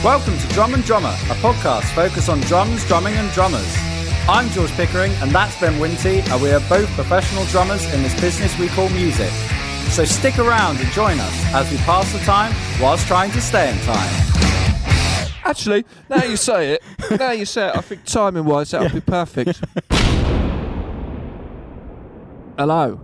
Welcome to Drum and Drummer, a podcast focused on drums, drumming and drummers. I'm George Pickering and that's Ben Winty, and we are both professional drummers in this business we call music. So stick around and join us as we pass the time whilst trying to stay in time. Actually, now you say it, I think timing-wise that'll be perfect. Hello.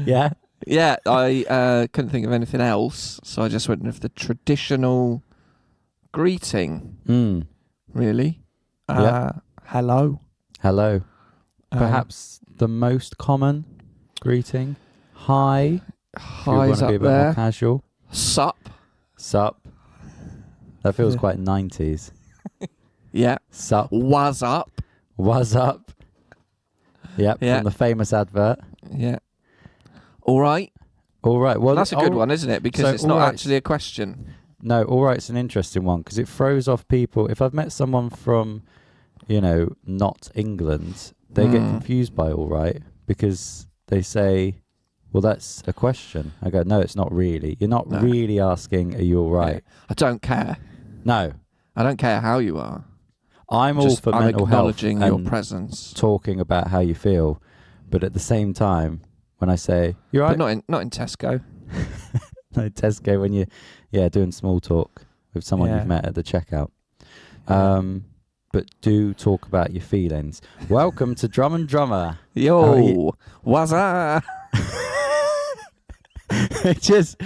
Yeah. Yeah, I couldn't think of anything else, so I just went with the traditional greeting. Really. Hello. Hello. Perhaps the most common greeting. Hi. Hi's If you want to be up a bit there. more casual. Sup. Sup. That feels quite 90s. Yeah. Sup. Was up. What's up? Yep. Yeah. From the famous advert. Yeah. All right. All right. Well, That's a good one, isn't it? Because so it's not all right. actually a question. No, all right's an interesting one because it throws off people. If I've met someone from, not England, they get confused by all right because they say, well, that's a question. I go, no, it's not really. You're not really asking, are you all right? Yeah. I don't care. No. I don't care how you are. I'm all for I'm mental health acknowledging your and presence. talking about how you feel, but at the same time, when I say you're right, But not in Tesco. no, Tesco when you're doing small talk with someone you've met at the checkout. But do talk about your feelings. Welcome to Drum and Drummer. Yo, what's up? just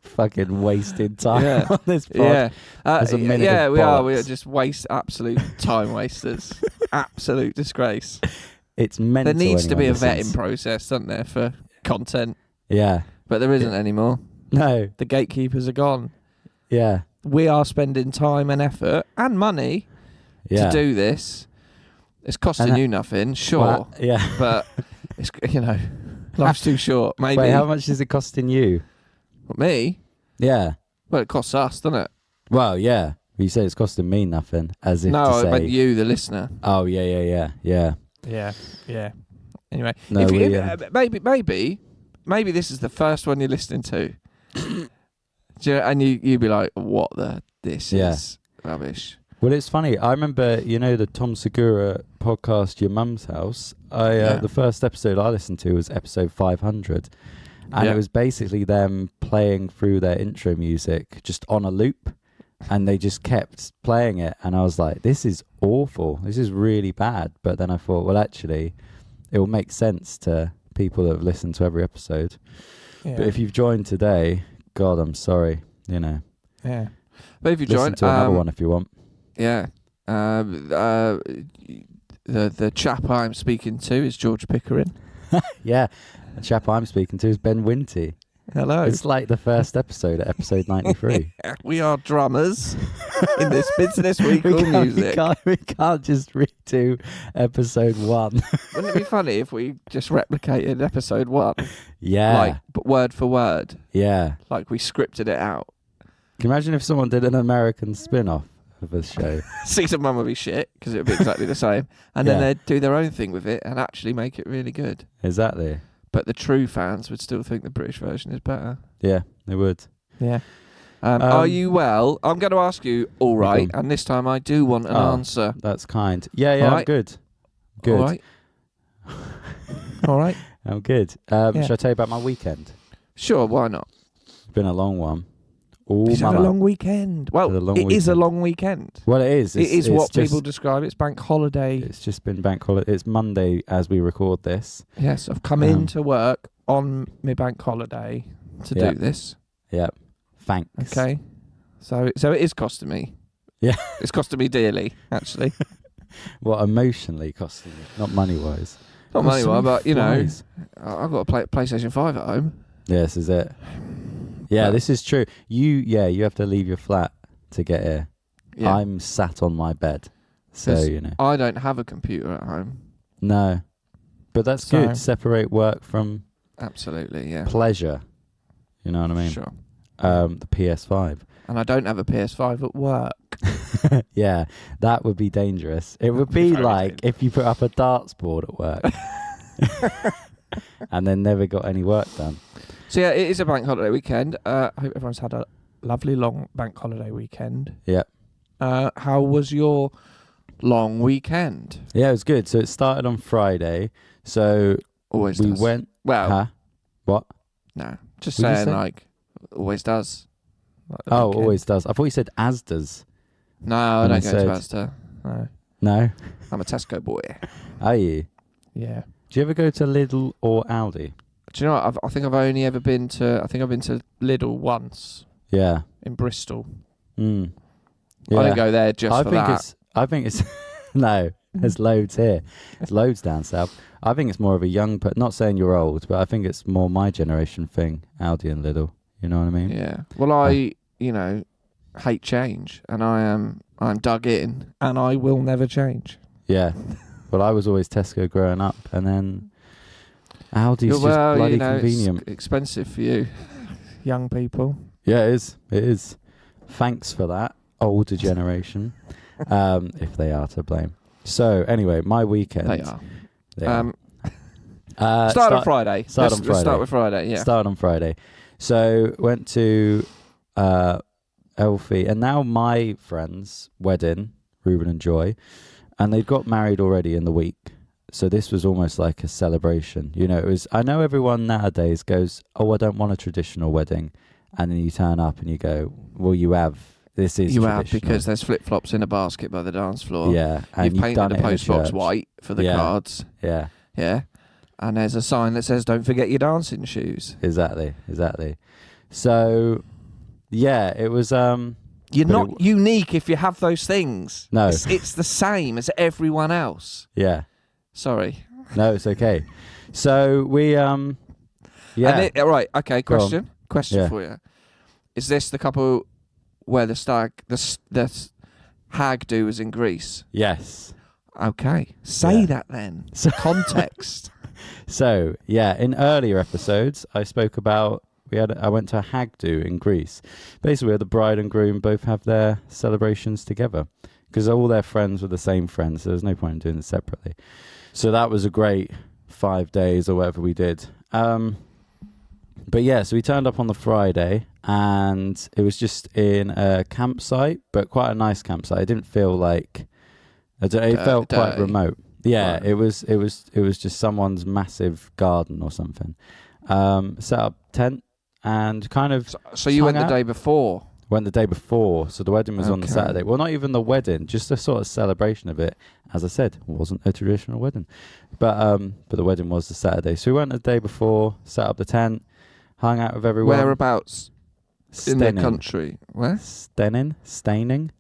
fucking wasting time on this pod. Yeah, There's a minute of we are. bollocks. We are just absolute time wasters. Absolute disgrace. It's mental. There needs to be a anyone vetting listens. process, doesn't there, for content? Yeah. But there isn't anymore. No. The gatekeepers are gone. Yeah. We are spending time and effort and money Yeah. to do this. It's costing you nothing, sure, Well, yeah. but it's life's too short. Maybe. Wait, how much is it costing you? What, me? Yeah. Well, it costs us, doesn't it? Well, yeah. You say it's costing me nothing, as if No, to I say. meant you, the listener. Oh, yeah. Yeah. Anyway, No, maybe this is the first one you're listening to. And you'd be like, "What this is rubbish." Well, it's funny. I remember, the Tom Segura podcast, Your Mum's House. The first episode I listened to was episode 500, and it was basically them playing through their intro music just on a loop, and they just kept playing it, and I was like, "This is awful. This is really bad." But then I thought, well, actually, it will make sense to people that have listened to every episode. Yeah. But if you've joined today, God, I'm sorry. Yeah. But if you Listen join, to another one if you want. Yeah. The chap I'm speaking to is George Pickering. Yeah, the chap I'm speaking to is Ben Winty. Hello. It's like the first episode at episode 93. We are drummers in this business we call music. We can't just redo episode 1. Wouldn't it be funny if we just replicated episode 1? Yeah. But word for word. Yeah. Like we scripted it out. Can you imagine if someone did an American spin-off of a show? Season 1 would be shit because it would be exactly the same. And then they'd do their own thing with it and actually make it really good. Exactly. But the true fans would still think the British version is better. Yeah, they would. Yeah. Are you well? I'm going to ask you, all right, Go on. and this time I do want an answer. That's kind. Yeah, All I'm right. good. Good. All right. All right. I'm good. Should I tell you about my weekend? Sure, why not? It's been a long one. Oh, It's had a mama. long weekend. Well, Had a long it is a weekend. long weekend. Well, it is. It is what just- people describe. It's bank holiday. It's just been bank holiday. It's Monday as we record this. Yes, I've come into work on my bank holiday to do this. Yep. Thanks. Okay. So it is costing me. Yeah. It's costing me dearly, actually. What emotionally costing you, not money wise. Not money wise, but Flies. I've got a PlayStation 5 at home. Yeah, this is it. Yeah, this is true. You have to leave your flat to get here. Yeah. I'm sat on my bed. So, I don't have a computer at home. No. But that's So- good. Separate work from Absolutely, yeah. pleasure. You know what I mean? Sure. The PS5. And I don't have a PS5 at work. Yeah, that would be dangerous. It would be Very like dangerous. if you put up a darts board at work and then never got any work done. So yeah, it is a bank holiday weekend. I hope everyone's had a lovely long bank holiday weekend. Yeah. How was your long weekend? Yeah, it was good. So it started on Friday. So Always we does. went. Well, Huh? What? no, just What'd you saying say? like always does. Like the Oh, weekend. always does. I thought you said as does. No, I And don't I go to said- Asda. No, No. I'm a Tesco boy. Are you? Yeah. Do you ever go to Lidl or Aldi? Do you know what? I think I've only ever been to. I think I've been to Lidl once Yeah. in Bristol. Mm. I didn't go there just I for think that. I think it's no. There's loads here. There's loads down south. I think it's more of a young, but not saying you're old, but I think it's more my generation thing. Aldi and Lidl. You know what I mean? Yeah. Well, I hate change, and I'm dug in, and I will never change. Yeah. Well, I was always Tesco growing up, and then Aldi's just bloody convenient. It's expensive for you, young people. Yeah, it is. It is. Thanks for that, older generation, if they are to blame. So, anyway, my weekend. They are. They are. Start on Friday. Start on Friday. Let's start with Friday. Yeah. Start on Friday. So, went to Elfie, and now my friend's wedding, Ruben and Joy, and they'd got married already in the week. So this was almost like a celebration. You know, it was. I know everyone nowadays goes, "Oh, I don't want a traditional wedding," and then you turn up and you go, "Well, you have. This is You traditional." have, because there's flip flops in a basket by the dance floor. Yeah, and You've painted done the it in a post box church. white for the Yeah. cards. Yeah, Yeah. And there's a sign that says, "Don't forget your dancing shoes." exactly. So, yeah, it was. You're But not unique if you have those things. No. It's the same as everyone else. Yeah, Sorry. no, it's okay. So we yeah. And right. Okay. Go on. Question Yeah. for you. Is this the couple where the hag do was in Greece? Yes. Okay. Say Yeah. that then. So- Context. So yeah, in earlier episodes, I spoke about I went to a hag do in Greece. Basically, where the bride and groom both have their celebrations together because all their friends were the same friends. So there's no point in doing it separately. So that was a great 5 days or whatever we did. But yeah, so we turned up on the Friday and it was just in a campsite, but quite a nice campsite. It didn't feel like it felt quite dirty. remote. Yeah, Right. it was just someone's massive garden or something. Set up tent and kind of So you went hung the out. day before. Went the day before, so the wedding was on the Okay. Saturday. Well, not even the wedding, just a sort of celebration of it. As I said, it wasn't a traditional wedding, but the wedding was the Saturday. So we went the day before, set up the tent, hung out with everyone. Whereabouts in the Steyning. country? Where? Steyning, Steyning.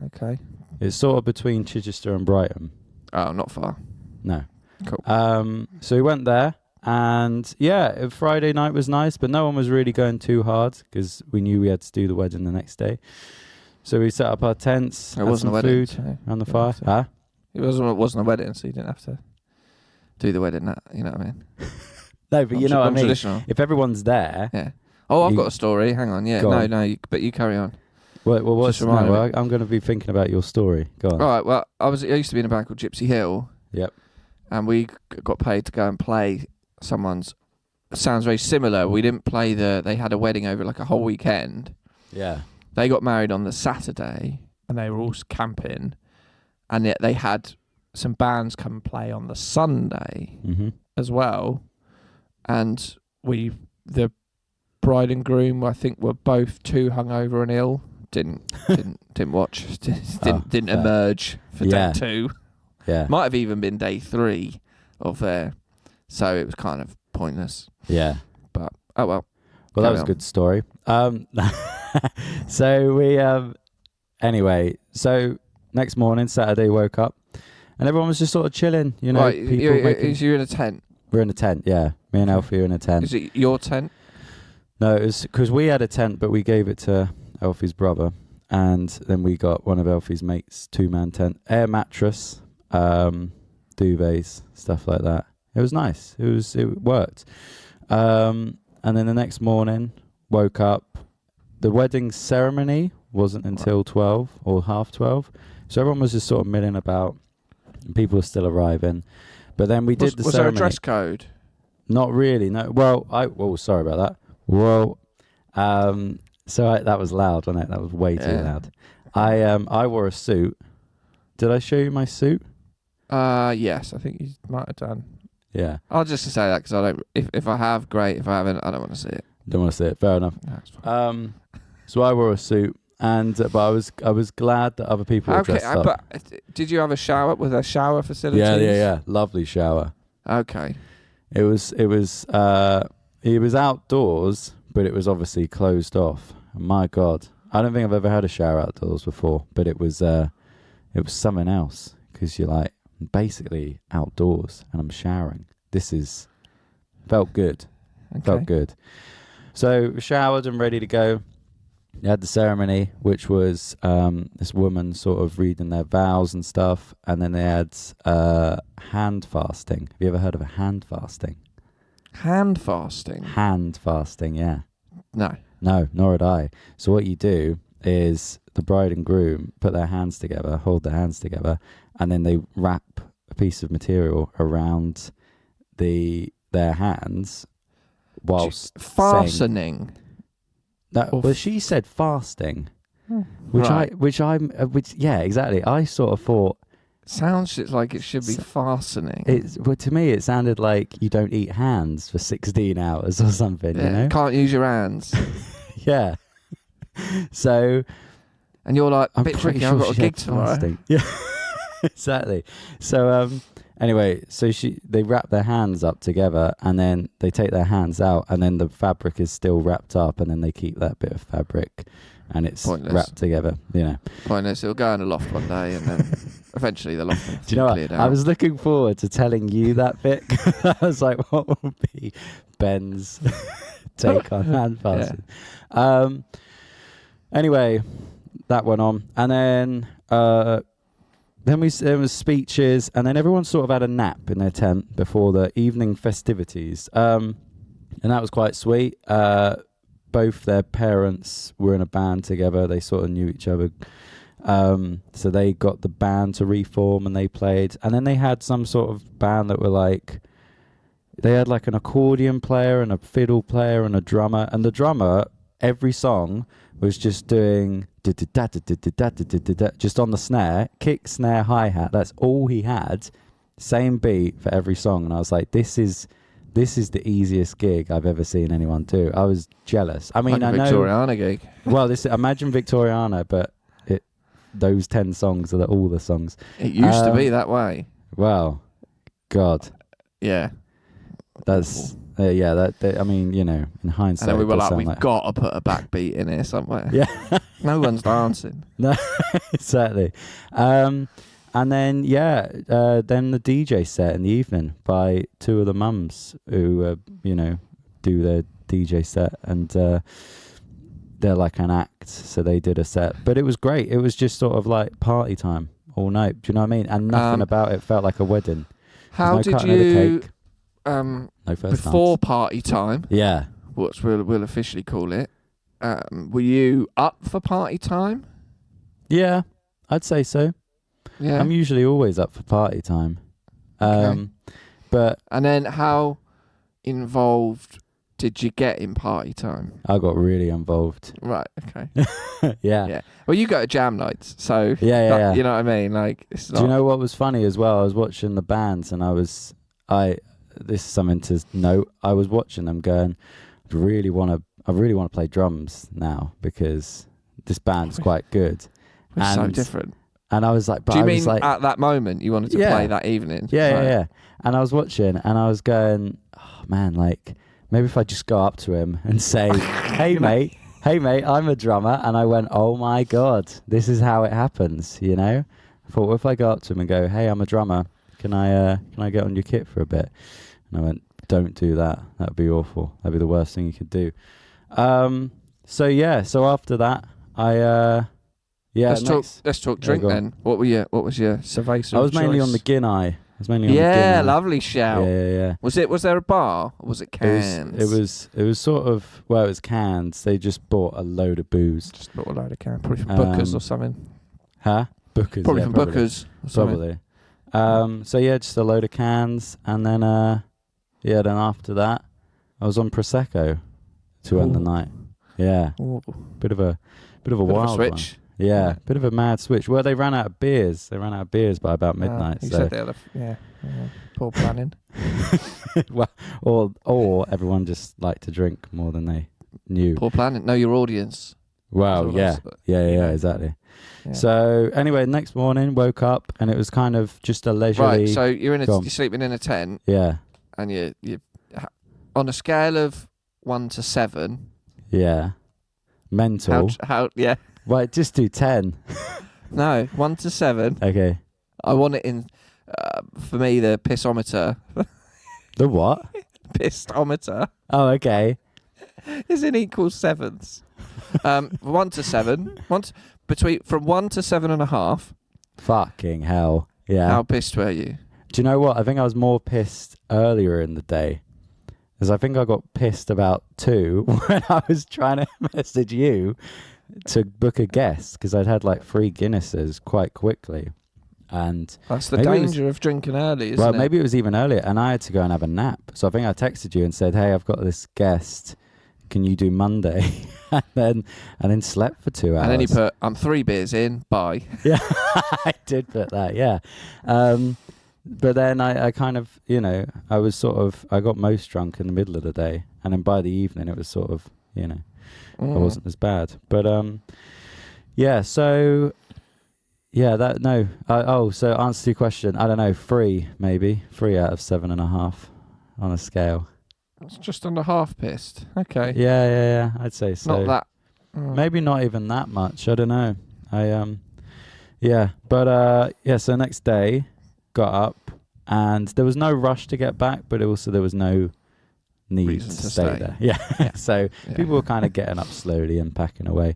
Okay. It's sort of between Chichester and Brighton. Oh, not far. No. Cool. So we went there, and yeah, Friday night was nice, but no one was really going too hard because we knew we had to do the wedding the next day. So we set up our tents, It had wasn't some a wedding. food So around the you fire. didn't have to- Huh? It wasn't a wedding, so you didn't have to do the wedding. You know what I mean? No, but you know what I mean. Traditional. If everyone's there, Yeah. Oh, I've You- got a story. Hang on. Yeah. Go No, on. no. But you carry on. well, what's Just reminded me. I'm going to be thinking about your story. Go on. All right. Well, I used to be in a band called Gypsy Hill. Yep. And we got paid to go and play someone's. Sounds very similar. We didn't play they had a wedding over like a whole weekend. Yeah. They got married on the Saturday and they were all camping. And yet they had some bands come and play on the Sunday Mm-hmm. as well. And the bride and groom, I think, were both too hungover and ill. Didn't watch. Didn't fair. emerge for Yeah. day 2. Yeah. Might have even been day 3 of there. So it was kind of pointless. Yeah. But oh well. Well, that Carry was on. a good story. So we anyway. So next morning, Saturday, woke up, and everyone was just sort of chilling. You know, Right, people making. you're in a tent. We're in a tent. Yeah, me and Elfie are in a tent. Is it your tent? No, it was because we had a tent, but we gave it to Elfie's brother, and then we got one of Elfie's mates' 2-man tent, air mattress, duvets, stuff like that. It was nice. It worked. And then the next morning, woke up. The wedding ceremony wasn't until 12 or half 12, so everyone was just sort of milling about, And people were still arriving. But then we did the Was there a ceremony. dress code? Not really, no. Well, sorry about that. Well, that was loud, wasn't it? That was way too loud. I wore a suit. Did I show you my suit? Yes, I think you might have done. Yeah. I'll just say that because I don't. If I have, great. If I haven't, I don't want to see it. Don't want to see it. Fair enough. No, it's fine. So I wore a suit, and but I was glad that other people were dressed up. But did you have a shower? Was there shower facilities? Yeah. Lovely shower. Okay. It was outdoors, but it was obviously closed off. My God, I don't think I've ever had a shower outdoors before, but it was something else because you're like basically outdoors and I'm showering. Felt good. Okay. Felt good. So showered and ready to go. You had the ceremony, which was this woman sort of reading their vows and stuff, and then they had hand fasting. Have you ever heard of a hand fasting? Hand fasting? Hand fasting, yeah. No. No, nor had I. So what you do is the bride and groom put their hands together, hold their hands together, and then they wrap a piece of material around their hands whilst fastening. Well, she said fasting, Right. which yeah, exactly. I sort of thought Sounds like it should be fastening. To me, it sounded like you don't eat hands for 16 hours or something. Yeah, You know, can't use your hands. yeah. So, And you're like, I'm bit pretty tricky, sure I've got a she gig had tomorrow. fasting. Yeah, exactly. So, anyway, so they wrap their hands up together, and then they take their hands out, and then the fabric is still wrapped up, and then they keep that bit of fabric, and it's Pointless. wrapped together. You know. Pointless. It'll go in a loft one day, and then eventually the loft will Do you know what? cleared I out. was looking forward to telling you that bit. I was like, what will be Ben's take on hand fasting? Anyway, that went on, and then there was speeches, and then everyone sort of had a nap in their tent before the evening festivities, and that was quite sweet. Both their parents were in a band together. They sort of knew each other. So they got the band to reform and they played. And then they had some sort of band that were like, they had like an accordion player and a fiddle player and a drummer. And the drummer, every song was just doing just on the snare, kick, snare, hi-hat. That's all he had. Same beat for every song. And I was like, this is the easiest gig I've ever seen anyone do. I was jealous. I mean, like I a know. Victoriana gig. Well, imagine Victoriana, but those 10 songs are all the songs. It used to be that way. Well, God, Yeah. that's I mean, you know, in hindsight, And then we were it does like, sound we've got to put a backbeat in here somewhere. Yeah, No one's dancing. no, exactly. And then then the DJ set in the evening by two of the mums who do their DJ set, and they're like an act, so they did a set, but it was great. It was just sort of like party time all night. Do you know what I mean? And nothing about it felt like a wedding. How no did cutting of the you cake, no first before dance. party time? Yeah, What we'll officially call it. Were you up for party time? yeah, I'd say so. Yeah. I'm usually always up for party time. Okay. But And then how involved did you get in party time? I got really involved. Right. Okay. Yeah. Yeah. Well, you go to jam nights, so Yeah. you know what I mean. Like, it's Do you know what was funny as well? I was watching the bands, and this is something to note. I was watching them going, I really want to play drums now because this band's quite good. It's so different. And I was like, but Do you I mean was like, at that moment you wanted to play that evening? yeah, Right. yeah. And I was watching, and I was going, oh man, like maybe if I just go up to him and say, hey mate, I'm a drummer. And I went, oh my God, this is how it happens, you know? I thought, what if I go up to him and go, hey, I'm a drummer. Can I get on your kit for a bit? And I went, don't do that. That'd be awful. That'd be the worst thing you could do. So after that, Let's talk drink then. What was your cerveza? I was of mainly choice? on the Guinea. Yeah, lovely shout. Yeah. Was there a bar or was it cans? It was sort of, well, it was cans. They just bought a load of booze. Just bought a load of cans, probably from Booker's or something. Huh? Bookers. Probably yeah, from Booker's or something. Probably. So yeah, just a load of cans, and then then after that, I was on Prosecco to end the night. Yeah, bit of a wild switch. one. Yeah, bit of a mad switch. Well, they ran out of beers. They ran out of beers by about midnight. You so. said they had poor planning. Well, or everyone just liked to drink more than they knew. Poor planning. Know your audience. Wow, yeah, exactly. Yeah. So anyway, next morning woke up and it was kind of just a leisurely. Right, so you're sleeping in a tent. Yeah. And you on a scale of 1 to 7. Yeah. Mental. How yeah. Well, just do 10. No, 1 to 7. Okay. I want it in. For me, the pissometer. The what? Pissometer. Oh, okay. Is in equal sevenths. 1 to 7. From 1 to 7.5. Fucking hell. Yeah. How pissed were you? Do you know what? I think I was more pissed earlier in the day. Because I think I got pissed about 2 when I was trying to message you to book a guest. Because I'd had like 3 Guinnesses quite quickly. And that's the danger of drinking early, isn't it? Well, maybe it was even earlier. And I had to go and have a nap. So I think I texted you and said, hey, I've got this guest. Can you do Monday? and then slept for 2 hours. And then you put, I'm 3 beers in, bye. Yeah, I did put that, yeah. But then I kind of, I got most drunk in the middle of the day. And then by the evening, it was sort of, I wasn't as bad. But, so... Yeah, so answer to your question, I don't know, 3 maybe. 3 out of 7.5 on a scale. It's just under half pissed. Okay. Yeah, I'd say so. Not that. Maybe not even that much, I don't know. So next day, got up, and there was no rush to get back, but also there was no need to stay there. Yeah. So people were kind of getting up slowly and packing away.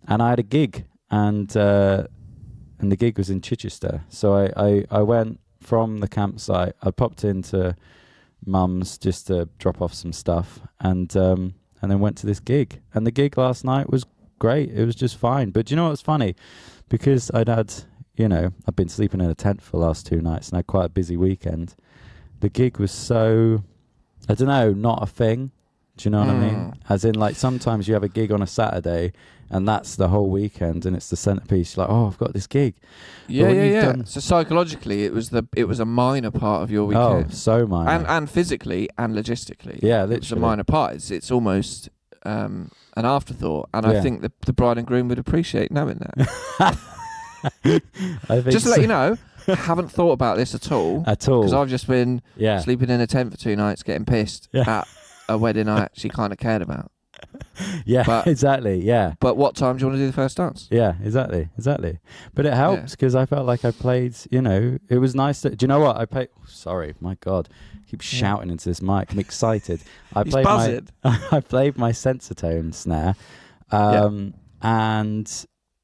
And I had a gig, and the gig was in Chichester. So I went from the campsite. I popped into Mum's just to drop off some stuff, and then went to this gig. And the gig last night was great. It was just fine. But do you know what's funny? Because I've been sleeping in a tent for the last 2 nights and I had quite a busy weekend. The gig was so, I don't know, not a thing. Do you know what I mean? As in, like, sometimes you have a gig on a Saturday and that's the whole weekend and it's the centerpiece. You're like, oh, I've got this gig. Yeah. So psychologically, it was a minor part of your weekend. Oh, so minor. And physically and logistically. Yeah, literally. It's a minor part. It's almost an afterthought. And I think the bride and groom would appreciate knowing that. I think just to let you know, I haven't thought about this at all. Because I've just been sleeping in a tent for 2 nights, getting pissed at a wedding I actually kind of cared about. Yeah, exactly. Yeah. But what time do you want to do the first dance? Yeah, exactly. But it helps because I felt like I played, it was nice. Do you know what? I played, sorry, my God. I keep shouting into this mic. I'm excited. I played my Sensitone snare. And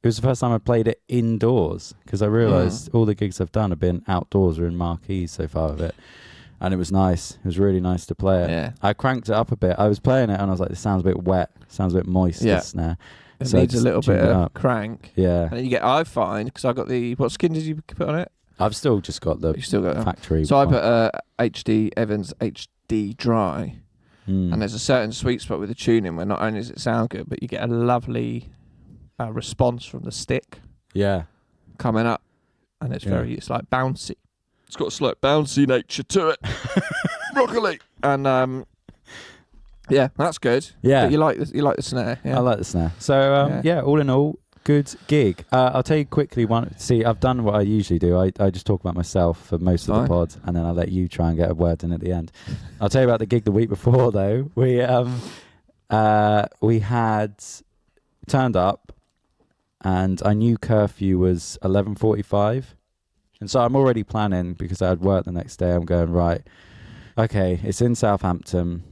it was the first time I played it indoors because I realised all the gigs I've done have been outdoors or in marquees so far with it. And it was nice. It was really nice to play it. Yeah. I cranked it up a bit. I was playing it and I was like, this sounds a bit wet. Sounds a bit moist, this snare. It needs a little bit of crank. Yeah. And then you get, I find, because I got what skin did you put on it? I've still just got the factory. So I put HD Evans HD Dry. And there's a certain sweet spot with the tuning where not only does it sound good, but you get a lovely response from the stick. Yeah. Coming up. And it's like bouncy. It's got a slight bouncy nature to it. Broccoli. And that's good. Yeah. But you like the snare. Yeah. I like the snare. So all in all, good gig. I'll tell you quickly see, I've done what I usually do. I just talk about myself for most of the pod and then I'll let you try and get a word in at the end. I'll tell you about the gig the week before though. We had turned up and I knew curfew was 11:45. And so I'm already planning because I had work the next day. I'm going, right, okay, it's in Southampton.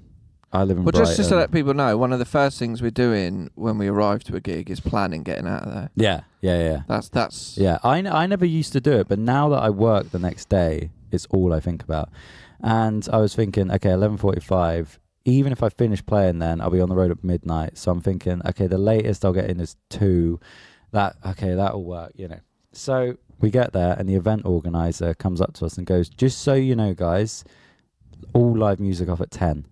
I live in Brighton. Well, just to let people know, one of the first things we're doing when we arrive to a gig is planning getting out of there. Yeah. That's. Yeah, I never used to do it, but now that I work the next day, it's all I think about. And I was thinking, okay, 11:45. Even if I finish playing, then I'll be on the road at midnight. So I'm thinking, okay, the latest I'll get in is 2. That'll work, So we get there and the event organizer comes up to us and goes, just so you know, guys, all live music off at 10.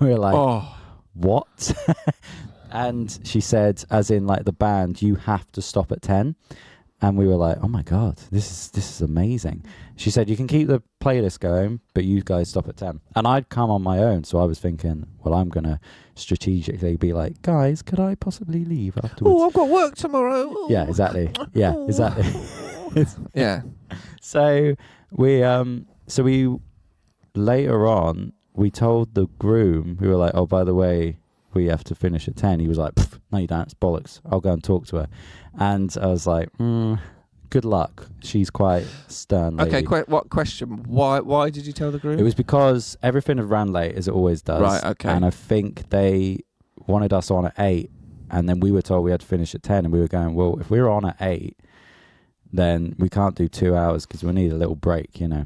We're like, what? And she said, as in like the band, you have to stop at 10. And we were like, oh my God, this is amazing. She said, you can keep the playlist going, but you guys stop at 10. And I'd come on my own. So I was thinking, well, I'm going to strategically be like, guys, could I possibly leave afterwards? Oh, I've got work tomorrow. Yeah, exactly. Yeah, exactly. Yeah. So we later on, we told the groom, we were like, oh, by the way, we have to finish at 10. He was like, no, you don't. It's bollocks. I'll go and talk to her. And I was like, good luck. She's quite stern lady. Okay, what question? Why did you tell the groom? It was because everything had ran late, as it always does. Right, okay. And I think they wanted us on at 8, and then we were told we had to finish at 10, and we were going, well, if we're on at 8, then we can't do 2 hours because we need a little break, you know.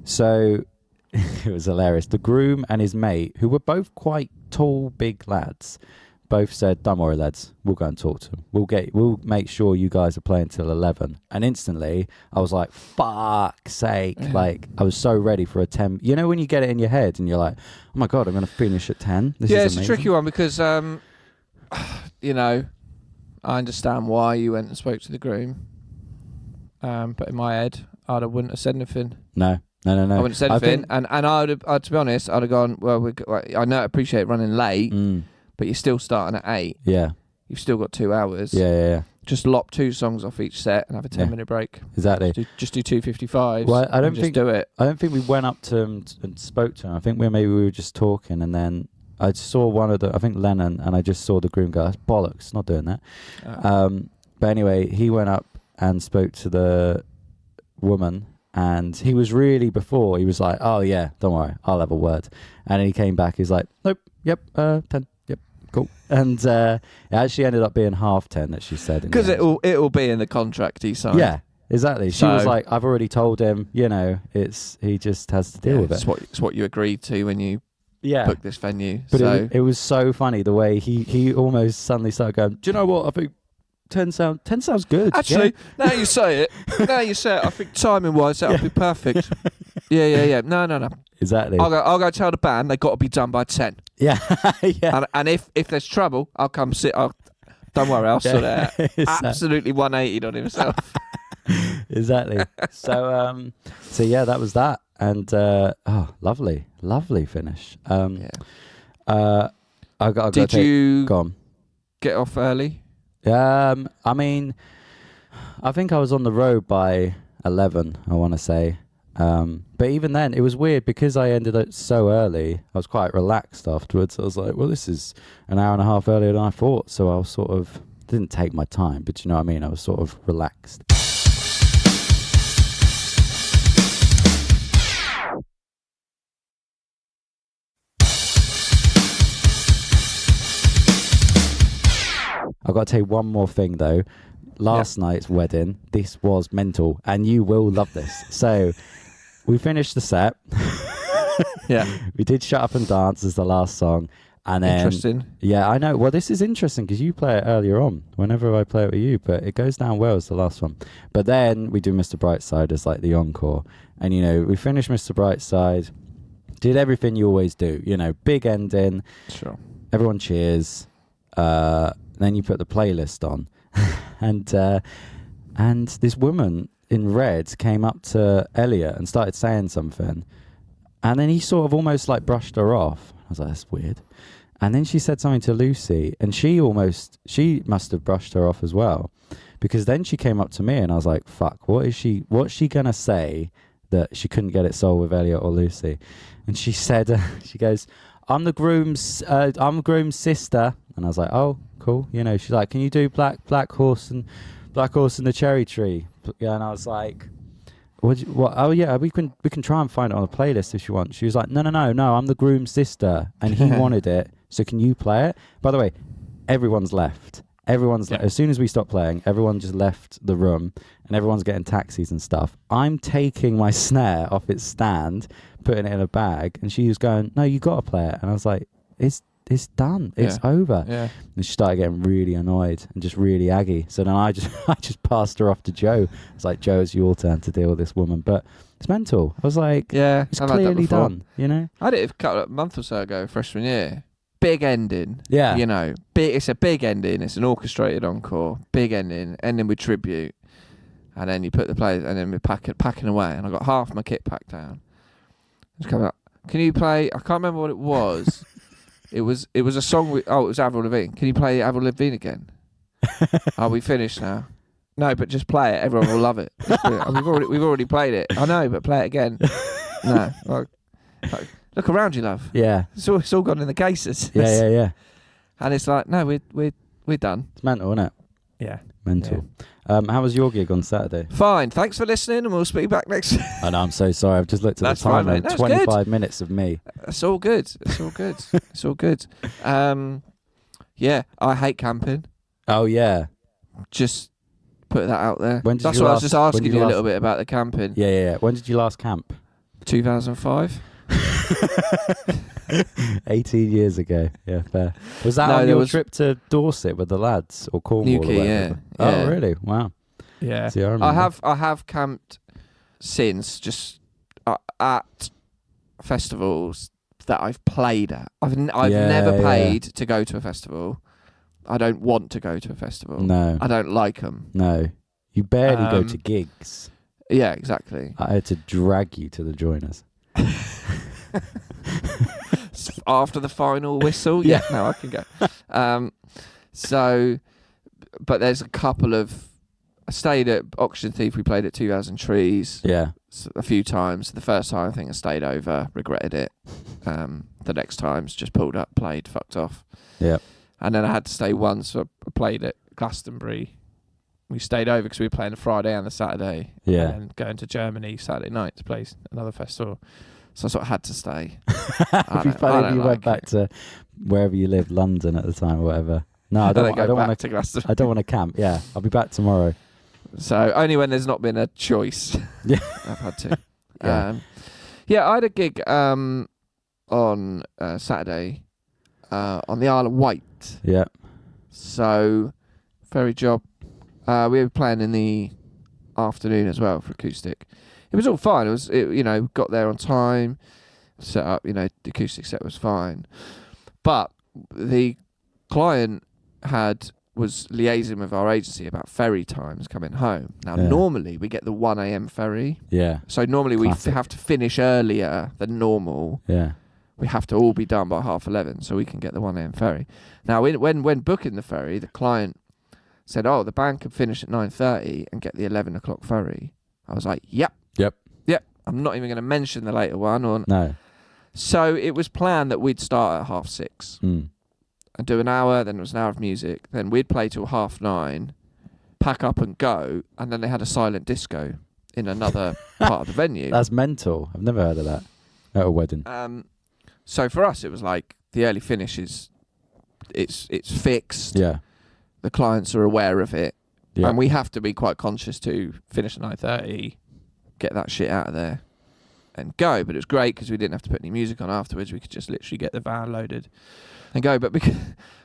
So it was hilarious. The groom and his mate, who were both quite tall, big lads, both said, don't worry, lads, we'll go and talk to them. We'll make sure you guys are playing till 11. And instantly, I was like, fuck's sake. Like, I was so ready for a 10. You know when you get it in your head and you're like, oh my God, I'm going to finish at 10? This is amazing. A tricky one because, you know, I understand why you went and spoke to the groom. But in my head, I wouldn't have said anything. No. I wouldn't have said anything. And I would have, to be honest, I'd have gone, well, I know I appreciate running late, but you're still starting at 8. Yeah. You've still got 2 hours. Yeah. Just lop 2 songs off each set and have a 10-minute break. Exactly. Just do 255s. Well, I don't think do it. I don't think we went up to him and spoke to him. I think we were just talking, and then I saw one of I think Lennon, and I just saw the groom go, that's bollocks, not doing that. But anyway, he went up and spoke to the woman. And he was really, before, he was like, oh yeah, don't worry, I'll have a word. And then he came back, he's like, nope, yep, 10, yep, cool. And it actually ended up being half 10 that she said. Because it'll be in the contract he signed. Yeah, exactly. She was like, I've already told him, you know, he just has to deal with it. It's what you agreed to when you booked this venue. But it was so funny the way he almost suddenly started going, do you know what, I think 10 sounds good. Actually, now you say it, I think timing-wise, that'll be perfect. Yeah. No. Exactly. I'll go tell the band they've got to be done by 10. Yeah. Yeah. And if there's trouble, I'll come sit. Don't worry, I'll sort it out. Absolutely 180 on himself. Exactly. So yeah, that was that. And lovely finish. Did you go on. Get off early? I mean, I think I was on the road by 11, I want to say. But even then, it was weird because I ended it so early. I was quite relaxed afterwards. I was like, well, this is an hour and a half earlier than I thought. So I was sort of, didn't take my time, but you know what I mean? I was sort of relaxed. I've got to tell you one more thing, though. Last night's wedding, this was mental, and you will love this. So, we finished the set. Yeah. We did Shut Up and Dance as the last song. And then, interesting. Yeah, I know. Well, this is interesting because you play it earlier on, whenever I play it with you, but it goes down well as the last one. But then we do Mr. Brightside as like the encore. And, you know, we finished Mr. Brightside, did everything you always do, you know, big ending. Sure. Everyone cheers. Then you put the playlist on, and this woman in red came up to Elliot and started saying something, and then he sort of almost like brushed her off. I was like, that's weird. And then she said something to Lucy, and she must have brushed her off as well, because then she came up to me and I was like, fuck, what's she gonna say that she couldn't get it sold with Elliot or Lucy? And she said, she goes, I'm the groom's sister. And I was like, oh, cool. You know, she's like, can you do Black Horse and the Cherry Tree? Yeah, and I was like, what? Oh yeah, we can try and find it on a playlist if you want. She was like, no, I'm the groom's sister, and he wanted it. So can you play it? By the way, everyone's left. As soon as we stopped playing, everyone just left the room, and everyone's getting taxis and stuff. I'm taking my snare off its stand, putting it in a bag, and she was going, no, you got to play it. And I was like, it's done. It's over. Yeah. And she started getting really annoyed and just really aggy. So then I just passed her off to Joe. It's like, Joe, it's your turn to deal with this woman. But it's mental. I was like, yeah, it's clearly done, you know? I had it a month or so ago, freshman year. Big ending. Yeah. You know, it's a big ending. It's an orchestrated encore. Big ending. Ending with tribute. And then you put the players, and then we're packing away. And I got half my kit packed down. Just coming up. Can you play? I can't remember what it was. It was a song. It was Avril Lavigne. Can you play Avril Lavigne again? Are we finished now? No, but just play it. Everyone will love it. We've already played it. I know, but play it again. No. Look around you, love. Yeah. It's all gone in the cases. Yeah. And it's like, no, we're done. It's mental, isn't it? Yeah. Mental. Yeah. How was your gig on Saturday? Fine. Thanks for listening, and we'll speak back next. I know. I'm so sorry. I've just looked at That's the time. fine, mate. 25 minutes of me. It's all good. It's all good. Yeah. I hate camping. Oh yeah. Just put that out there. That's what I was just asking you a little bit about the camping. Yeah. When did you last camp? 2005. 18 years ago. Yeah, fair. Was that on your trip to Dorset with the lads or Cornwall? Newquay, or whatever? yeah. Oh, really? Wow. Yeah. See, I have camped since, just at festivals that I've played at. I've never paid to go to a festival. I don't want to go to a festival. No. I don't like them. No. You barely go to gigs. Yeah, exactly. I had to drag you to the Joiners. After the final whistle, yeah, no, I can go. But there's a couple of. I stayed at Auction Thief. We played at 2000 Trees. Yeah, a few times. The first time I think I stayed over, regretted it. The next times just pulled up, played, fucked off. Yeah, and then I had to stay once. So I played at Glastonbury. We stayed over because we were playing the Friday and the Saturday. Yeah, and then going to Germany Saturday night to play another festival. So I sort of had to stay. It'd be funny if you went back to wherever you lived, London at the time or whatever. No, I don't want to camp. Yeah, I'll be back tomorrow. So only when there's not been a choice. Yeah, I've had to. I had a gig on Saturday on the Isle of Wight. Yeah. So ferry job. We were playing in the afternoon as well for acoustic. It was all fine. Got there on time, set up, the acoustic set was fine. But the client was liaising with our agency about ferry times coming home. Now, normally we get the 1 a.m. ferry. Yeah. So normally we have to finish earlier than normal. Yeah. We have to all be done by 11:30 so we can get the 1 a.m. ferry. Now, when booking the ferry, the client said, the band could finish at 9:30 and get the 11 o'clock ferry. I was like, Yep. I'm not even going to mention the later one. No. So it was planned that we'd start at 6:30 and do an hour. Then it was an hour of music. Then we'd play till 9:30, pack up and go. And then they had a silent disco in another part of the venue. That's mental. I've never heard of that at a wedding. So for us, it was like the early finish it's fixed. Yeah. The clients are aware of it. Yeah. And we have to be quite conscious to finish at 9:30, get that shit out of there and go. But it was great because we didn't have to put any music on afterwards. We could just literally get the van loaded and go. But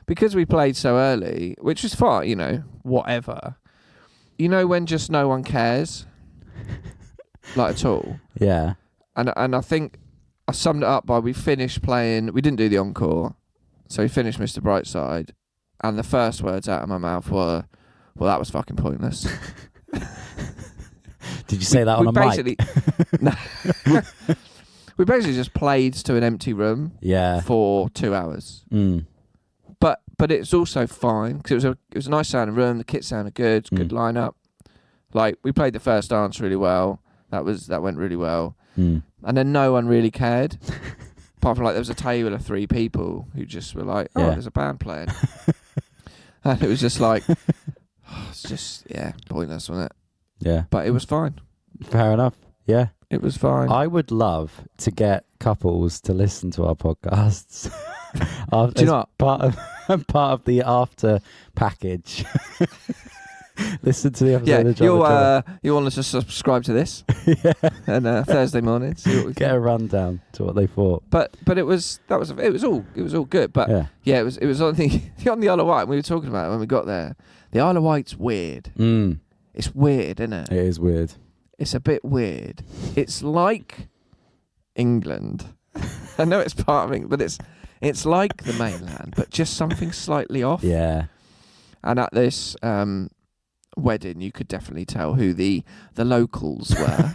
because we played so early, which was fine, whatever. When just no one cares, like at all. Yeah. And I think I summed it up by we finished playing. We didn't do the encore, so we finished Mr. Brightside, and the first words out of my mouth were, "Well, that was fucking pointless." Did you say that on a mic? No. We basically just played to an empty room. Yeah. For 2 hours. But it's also fine because it was a nice sounding room. The kit sounded good. Good lineup. Like we played the first dance really well. That went really well. And then no one really cared. Apart from there was a table of 3 people who just were like, there's a band playing. And it was just like, it's just pointless, wasn't it? Yeah. But it was fine. Fair enough. Yeah. It was fine. I would love to get couples to listen to our podcasts. Do you know what? Part of the after package. Listen to the episode of you want to subscribe to this? And Thursday morning, get a rundown to what they thought. But it was all good. But it was on the Isle of Wight. We were talking about it when we got there. The Isle of Wight's weird. It's weird, isn't it? It is weird. It's a bit weird. It's like England. I know it's part of England, but it's like the mainland, but just something slightly off. Yeah. And at this wedding, you could definitely tell who the locals were,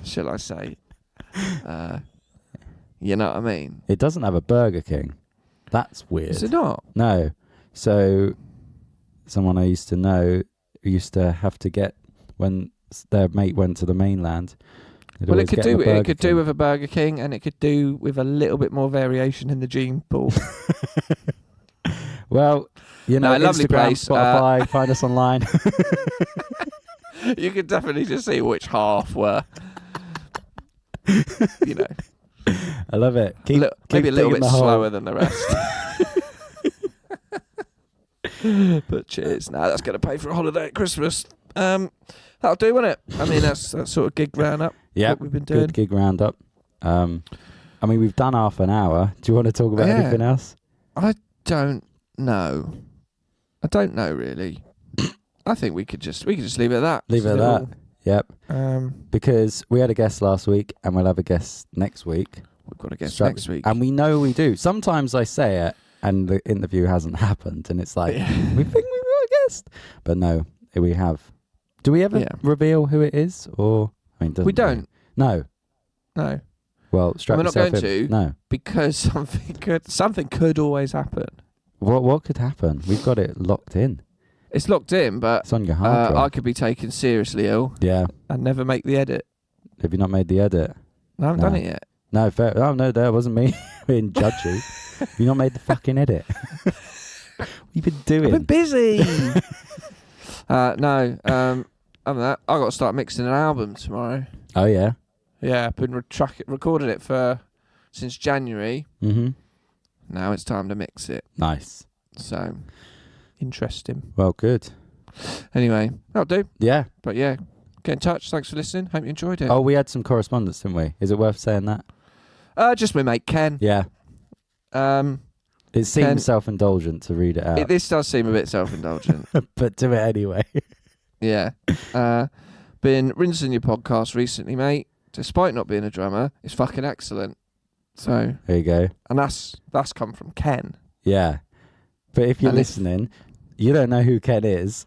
shall I say. You know what I mean? It doesn't have a Burger King. That's weird. Is it not? No. So someone I used to know used to have to get, when their mate went to the mainland, well, it could do with a Burger King, and it could do with a little bit more variation in the gene pool. Well, you know, lovely Instagram, place. Spotify, find us online. You could definitely just see which half were, you know. I love it. Keep maybe a little bit slower than the rest. But cheers. Now that's going to pay for a holiday at Christmas. That'll do, won't it? I mean, that's sort of gig roundup. Yeah, what we've been doing. Good gig roundup. I mean, we've done half an hour. Do you want to talk about anything else? I don't know. I don't know really. I think we could just leave it at that. Leave it at that. Yep. Because we had a guest last week, and we'll have a guest next week. We've got a guest next week, and we know we do. Sometimes I say it, and the interview hasn't happened, and it's like we think we've got a guest, but no, we have. Do we ever reveal who it is, or we don't? No. Well, we're not going to. No, because something could always happen. What could happen? We've got it locked in. It's locked in, but it's on your hard drive. I could be taken seriously ill. Yeah. And never make the edit. Have you not made the edit? No, I haven't done it yet. No, fair. Oh no, that wasn't me. We didn't judge you. You not made the fucking edit. What you been doing? I've been busy. No. Other than that, I got to start mixing an album tomorrow. Oh yeah. Yeah, I've been recording it since January. Mm-hmm. Now it's time to mix it. Nice. So, interesting. Well, good. Anyway, that'll do. Yeah. But yeah, get in touch. Thanks for listening. Hope you enjoyed it. Oh, we had some correspondence, didn't we? Is it worth saying that? Just my mate Ken. Yeah. It seems self-indulgent to read it out. This does seem a bit self-indulgent. But do it anyway. Yeah. Been rinsing your podcast recently, mate. Despite not being a drummer, it's fucking excellent. So there you go. And that's come from Ken. Yeah. But if you're listening, you don't know who Ken is.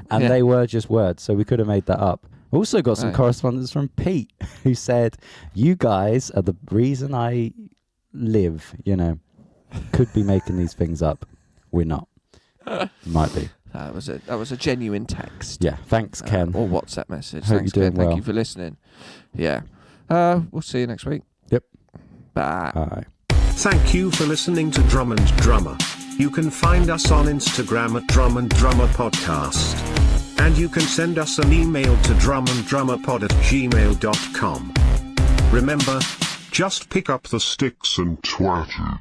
And they were just words, so we could have made that up. Also got some correspondence from Pete, who said, you guys are the reason I live, you know. Could be making these things up. We're not. Might be. That was a genuine text. Yeah, thanks, Ken. Or WhatsApp message. Hope Thanks, you're Ken. doing well. Thank you for listening. Yeah. We'll see you next week. Yep. Bye. Bye. Thank you for listening to Drum and Drummer. You can find us on Instagram at Drum and Drummer Podcast. And you can send us an email to drumanddrummerpod@gmail.com. Remember, just pick up the sticks and twat it.